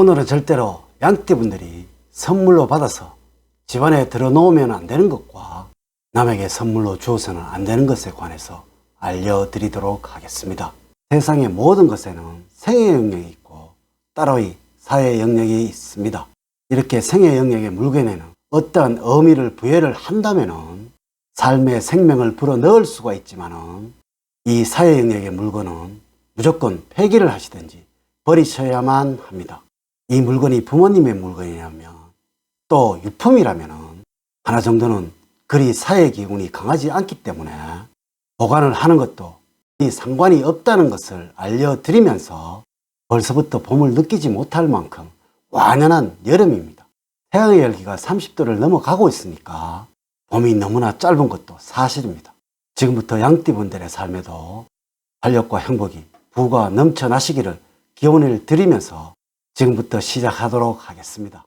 오늘은 절대로 양띠분들이 선물로 받아서 집안에 들어놓으면 안 되는 것과 남에게 선물로 주어서는 안 되는 것에 관해서 알려드리도록 하겠습니다. 세상의 모든 것에는 생애 영역이 있고 따로이 사회 영역이 있습니다. 이렇게 생애 영역의 물건에는 어떠한 의미를 부여를 한다면 삶의 생명을 불어넣을 수가 있지만 이 사회 영역의 물건은 무조건 폐기를 하시든지 버리셔야만 합니다. 이 물건이 부모님의 물건이라면 또 유품이라면 하나 정도는 그리 사회 기운이 강하지 않기 때문에 보관을 하는 것도 상관이 없다는 것을 알려드리면서 벌써부터 봄을 느끼지 못할 만큼 완연한 여름입니다. 태양의 열기가 30도를 넘어가고 있으니까 봄이 너무나 짧은 것도 사실입니다. 지금부터 양띠분들의 삶에도 활력과 행복이 부가 넘쳐나시기를 기원을 드리면서 지금부터 시작하도록 하겠습니다.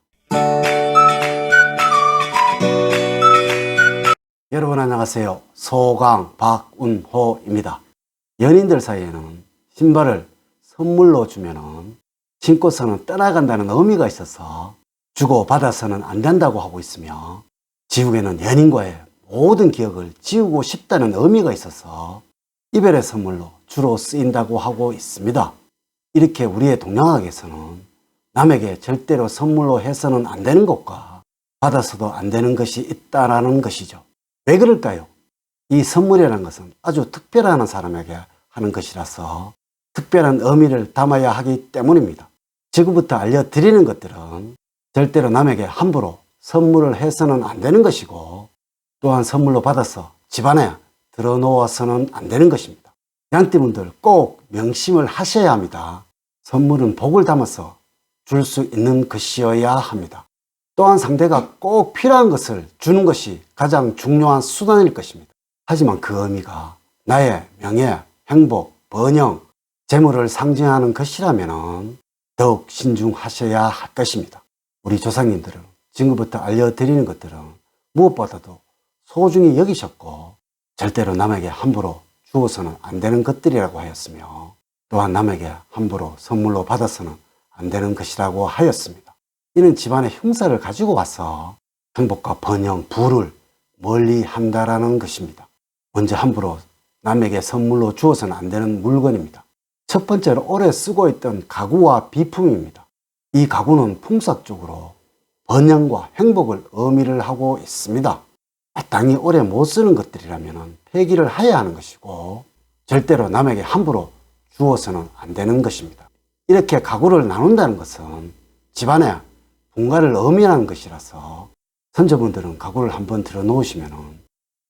여러분 안녕하세요. 소강 박운호입니다. 연인들 사이에는 신발을 선물로 주면은 신고서는 떠나간다는 의미가 있어서 주고받아서는 안 된다고 하고 있으며, 지옥에는 연인과의 모든 기억을 지우고 싶다는 의미가 있어서 이별의 선물로 주로 쓰인다고 하고 있습니다. 이렇게 우리의 동양학에서는 남에게 절대로 선물로 해서는 안 되는 것과 받아서도 안 되는 것이 있다라는 것이죠. 왜 그럴까요? 이 선물이라는 것은 아주 특별한 사람에게 하는 것이라서 특별한 의미를 담아야 하기 때문입니다. 지금부터 알려드리는 것들은 절대로 남에게 함부로 선물을 해서는 안 되는 것이고, 또한 선물로 받아서 집안에 들어놓아서는 안 되는 것입니다. 양띠분들 꼭 명심을 하셔야 합니다. 선물은 복을 담아서 줄 수 있는 것이어야 합니다. 또한 상대가 꼭 필요한 것을 주는 것이 가장 중요한 수단일 것입니다. 하지만 그 의미가 나의 명예, 행복, 번영, 재물을 상징하는 것이라면 더욱 신중하셔야 할 것입니다. 우리 조상님들은 지금부터 알려드리는 것들은 무엇보다도 소중히 여기셨고 절대로 남에게 함부로 주어서는 안 되는 것들이라고 하였으며, 또한 남에게 함부로 선물로 받아서는 안 되는 것이라고 하였습니다. 이는 집안의 형사를 가지고 와서 행복과 번영, 부를 멀리 한다라는 것입니다. 먼저 함부로 남에게 선물로 주어서는 안 되는 물건입니다. 첫 번째로 오래 쓰고 있던 가구와 비품입니다. 이 가구는 풍수학적으로 번영과 행복을 의미를 하고 있습니다. 마땅히 오래 못 쓰는 것들이라면 폐기를 해야 하는 것이고 절대로 남에게 함부로 주어서는 안 되는 것입니다. 이렇게 가구를 나눈다는 것은 집안에 분가를 의미하는 것이라서 선조분들은 가구를 한번 들어놓으시면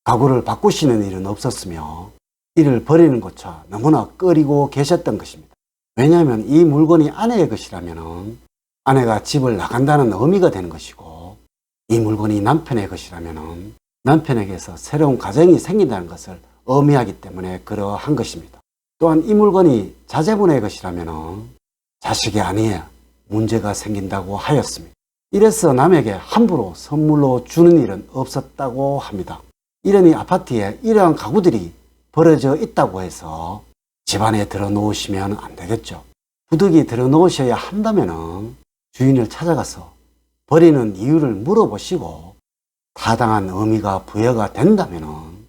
가구를 바꾸시는 일은 없었으며 이를 버리는 것과 너무나 꺼리고 계셨던 것입니다. 왜냐하면 이 물건이 아내의 것이라면 아내가 집을 나간다는 의미가 되는 것이고, 이 물건이 남편의 것이라면 남편에게서 새로운 가정이 생긴다는 것을 의미하기 때문에 그러한 것입니다. 또한 이 물건이 자제분의 것이라면 자식의 아내에 문제가 생긴다고 하였습니다. 이래서 남에게 함부로 선물로 주는 일은 없었다고 합니다. 이러니 아파트에 이러한 가구들이 버려져 있다고 해서 집안에 들어놓으시면 안 되겠죠. 부득이 들어놓으셔야 한다면 주인을 찾아가서 버리는 이유를 물어보시고 타당한 의미가 부여가 된다면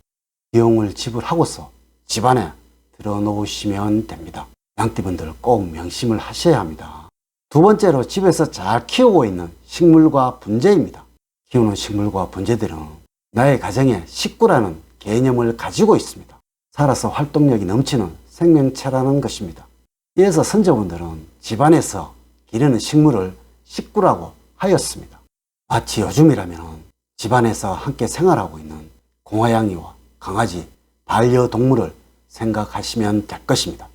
비용을 지불하고서 집안에 들어놓으시면 됩니다. 양띠분들 꼭 명심을 하셔야 합니다. 두 번째로 집에서 잘 키우고 있는 식물과 분재입니다. 키우는 식물과 분재들은 나의 가정의 식구라는 개념을 가지고 있습니다. 살아서 활동력이 넘치는 생명체라는 것입니다. 이어서 선조분들은 집안에서 기르는 식물을 식구라고 하였습니다. 마치 요즘이라면 집안에서 함께 생활하고 있는 공화양이와 강아지, 반려동물을 생각하시면 될 것입니다.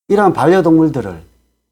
이러한 반려동물들을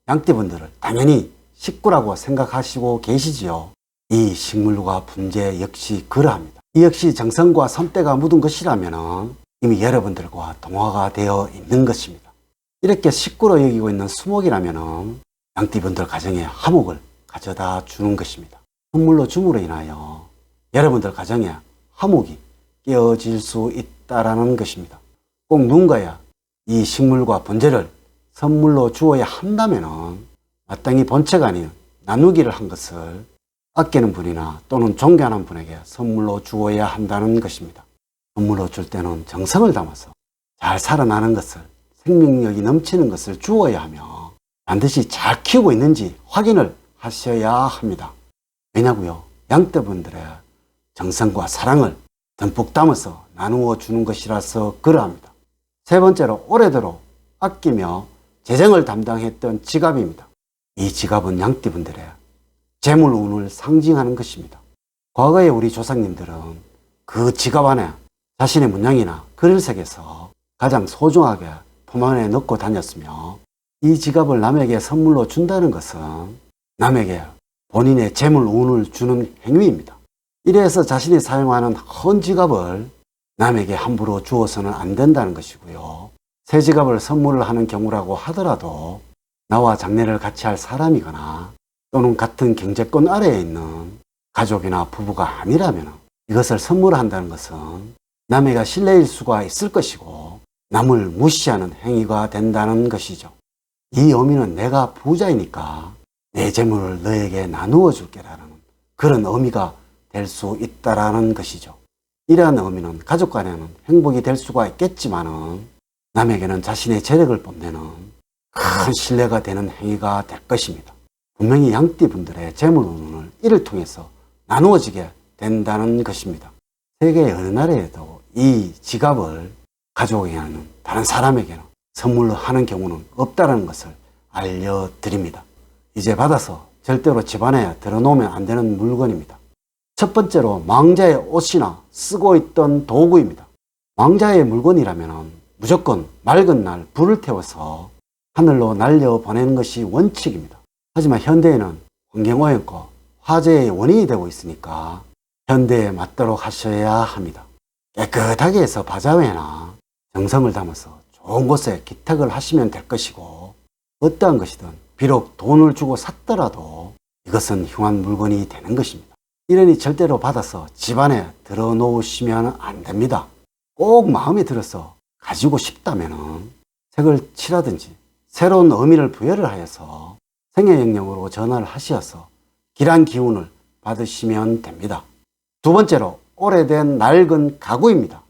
양띠분들을 당연히 식구라고 생각하시고 계시지요. 이 식물과 분재 역시 그러합니다. 이 역시 정성과 손때가 묻은 것이라면 이미 여러분들과 동화가 되어 있는 것입니다. 이렇게 식구로 여기고 있는 수목이라면 양띠분들 가정에 화목을 가져다 주는 것입니다. 선물로 줌으로 인하여 여러분들 가정에 화목이 깨어질 수 있다라는 것입니다. 꼭 누군가야 이 식물과 분재를 선물로 주어야 한다면 마땅히 본체가 아닌 나누기를 한 것을 아끼는 분이나 또는 존경하는 분에게 선물로 주어야 한다는 것입니다. 선물로 줄 때는 정성을 담아서 잘 살아나는 것을, 생명력이 넘치는 것을 주어야 하며 반드시 잘 키우고 있는지 확인을 하셔야 합니다. 왜냐고요? 양떼분들의 정성과 사랑을 듬뿍 담아서 나누어 주는 것이라서 그러합니다. 세 번째로, 오래도록 아끼며 재정을 담당했던 지갑입니다. 이 지갑은 양띠분들의 재물운을 상징하는 것입니다. 과거에 우리 조상님들은 그 지갑 안에 자신의 문양이나 글을 새겨서 가장 소중하게 품 안에 넣고 다녔으며, 이 지갑을 남에게 선물로 준다는 것은 남에게 본인의 재물운을 주는 행위입니다. 이래서 자신이 사용하는 헌 지갑을 남에게 함부로 주어서는 안 된다는 것이고요. 새 지갑을 선물을 하는 경우라고 하더라도 나와 장례를 같이 할 사람이거나 또는 같은 경제권 아래에 있는 가족이나 부부가 아니라면 이것을 선물한다는 것은 남에게 신뢰일 수가 있을 것이고 남을 무시하는 행위가 된다는 것이죠. 이 의미는 내가 부자이니까 내 재물을 너에게 나누어 줄게라는 그런 의미가 될 수 있다라는 것이죠. 이러한 의미는 가족 간에는 행복이 될 수가 있겠지만은 남에게는 자신의 재력을 뽐내는 큰 신뢰가 되는 행위가 될 것입니다. 분명히 양띠분들의 재물운을 이를 통해서 나누어지게 된다는 것입니다. 세계 어느 나라에도 이 지갑을 가족에게는 다른 사람에게는 선물로 하는 경우는 없다는 것을 알려드립니다. 이제 받아서 절대로 집안에 들어놓으면 안 되는 물건입니다. 첫 번째로, 망자의 옷이나 쓰고 있던 도구입니다. 망자의 물건이라면 무조건 맑은 날 불을 태워서 하늘로 날려보내는 것이 원칙입니다. 하지만 현대에는 환경오염과 화재의 원인이 되고 있으니까 현대에 맞도록 하셔야 합니다. 깨끗하게 해서 바자회나 정성을 담아서 좋은 곳에 기탁을 하시면 될 것이고, 어떠한 것이든 비록 돈을 주고 샀더라도 이것은 흉한 물건이 되는 것입니다. 이러니 절대로 받아서 집안에 들어 놓으시면 안 됩니다. 꼭 마음에 들어서 가지고 싶다면 색을 칠하든지 새로운 의미를 부여를 하여서 생애영역으로 전환을 하셔서 길한 기운을 받으시면 됩니다. 두 번째로, 오래된 낡은 가구입니다.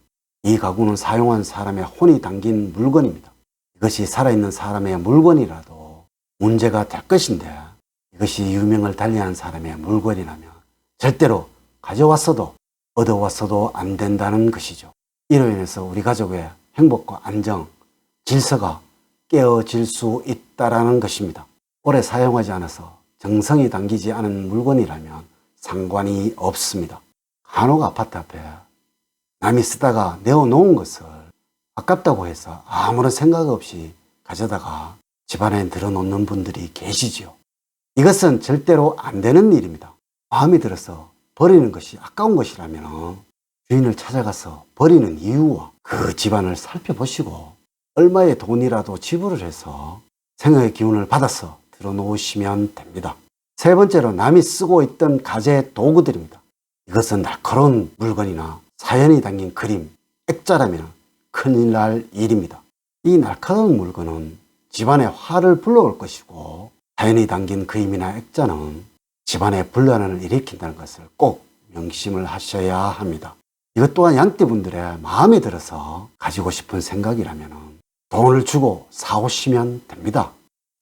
이 가구는 사용한 사람의 혼이 담긴 물건입니다. 이것이 살아있는 사람의 물건이라도 문제가 될 것인데, 이것이 유명을 달리한 사람의 물건이라면 절대로 가져왔어도 얻어왔어도 안 된다는 것이죠. 이로 인해서 우리 가족의 행복과 안정, 질서가 깨어질 수 있다는 것입니다. 오래 사용하지 않아서 정성이 담기지 않은 물건이라면 상관이 없습니다. 간혹 아파트 앞에 남이 쓰다가 내어놓은 것을 아깝다고 해서 아무런 생각 없이 가져다가 집안에 들어놓는 분들이 계시지요. 이것은 절대로 안 되는 일입니다. 마음에 들어서 버리는 것이 아까운 것이라면 주인을 찾아가서 버리는 이유와 그 집안을 살펴보시고 얼마의 돈이라도 지불을 해서 생의 기운을 받아서 들어놓으시면 됩니다. 세 번째로, 남이 쓰고 있던 가재 도구들입니다. 이것은 날카로운 물건이나 사연이 담긴 그림, 액자라면 큰일 날 일입니다. 이 날카로운 물건은 집안에 화를 불러올 것이고, 사연이 담긴 그림이나 액자는 집안에 분란을 일으킨다는 것을 꼭 명심을 하셔야 합니다. 이것 또한 양띠분들의 마음에 들어서 가지고 싶은 생각이라면 돈을 주고 사오시면 됩니다.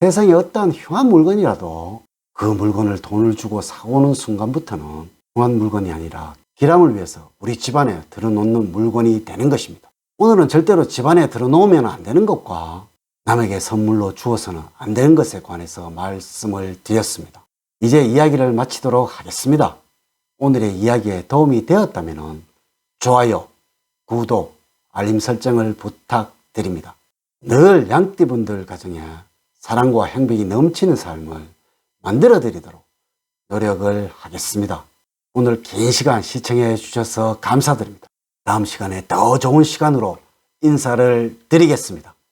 세상에 어떠한 흉한 물건이라도 그 물건을 돈을 주고 사오는 순간부터는 흉한 물건이 아니라 기람을 위해서 우리 집안에 들어놓는 물건이 되는 것입니다. 오늘은 절대로 집안에 들어놓으면 안 되는 것과 남에게 선물로 주어서는 안 되는 것에 관해서 말씀을 드렸습니다. 이제 이야기를 마치도록 하겠습니다. 오늘의 이야기에 도움이 되었다면 좋아요, 구독, 알림 설정을 부탁드립니다. 늘 양띠분들 가정에 사랑과 행복이 넘치는 삶을 만들어 드리도록 노력을 하겠습니다. 오늘 긴 시간 시청해 주셔서 감사드립니다. 다음 시간에 더 좋은 시간으로 인사를 드리겠습니다.